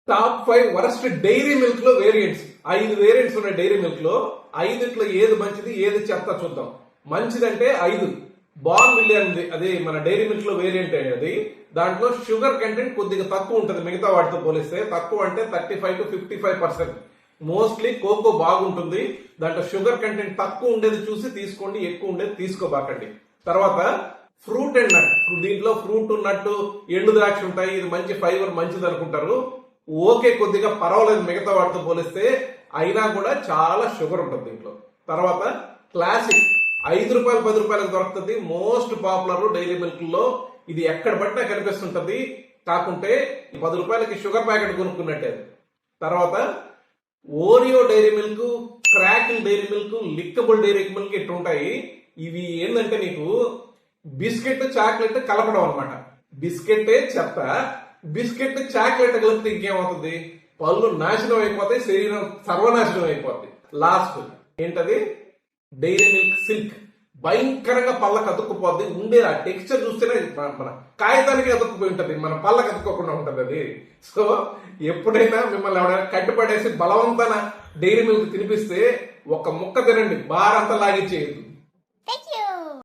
Top 5 worst dairy milk లో variants. 5 variants ఉన్నాయి dairy milk లో. 5ట్లో ఏది మంచిది ఏది చెత్త చూద్దాం. మంచిదంటే 5 బార్న్ విల్లే ఉంది, అది మన డైరీ మిల్క్ లో వేరియంట్ అది. దాంట్లో షుగర్ కంటెంట్ కొద్దిగా తక్కువ ఉంటుంది మిగతా వాటితో పోలిస్తే. తక్కువ అంటే 35 to 55%. మోస్ట్లీ కోకో బాగుంటుంది. దాంట్లో షుగర్ కంటెంట్ తక్కువ ఉండేది చూసి తీసుకోండి, ఎక్కువ ఉండేది తీసుకోబాకండి. తర్వాత ఫ్రూట్ అండ్ నట్. దీంట్లో ఫ్రూట్ నట్టు ఎండు ద్రాక్ష ఉంటాయి, ఇది మంచి ఫైబర్ మంచిది అనుకుంటారు. ఓకే, కొద్దిగా పర్వాలేదు మిగతా వాటితో పోలిస్తే, అయినా కూడా చాలా షుగర్ ఉంటుంది దీంట్లో. తర్వాత క్లాసిక్ ₹5 ₹10 దొరుకుతుంది. మోస్ట్ పాపులర్ డైరీ మిల్క్ లో. ఇది ఎక్కడ పట్టినా కనిపిస్తుంటది. కాకుంటే ₹10 షుగర్ ప్యాకెట్ కొనుక్కున్నట్టే. తర్వాత Oreo Dairy Milk, Crackle Dairy Milk, lickable Dairy Milk ఇట్లా ఉంటాయి. ఇవి ఏంటంటే నీకు బిస్కెట్ చాక్లెట్ కలపడం అనమాట. బిస్కెటే చెత్త, బిస్కెట్ చాక్లెట్ కలిపితే ఇంకేమవుతుంది? పళ్ళు నాశనం అయిపోతాయి, శరీరం సర్వనాశనం అయిపోద్ది. లాస్ట్ ఏంటది? Dairy Milk Silk. భయంకరంగా పళ్ళకు అతుక్కుపోద్ది. ఉండే ఆ టెక్స్చర్ చూస్తేనే మన కాగితానికి అతుక్కుపోయి ఉంటది, మన పళ్ళకు అతుక్కోకుండా ఉంటది అది. సో ఎప్పుడైనా మిమ్మల్ని ఎవరైనా కట్టుపడేసి బలవంతాన డైరీ మిల్క్ తినిపిస్తే ఒక ముక్క తినండి, బారంతా లాగిచ్చేయదు.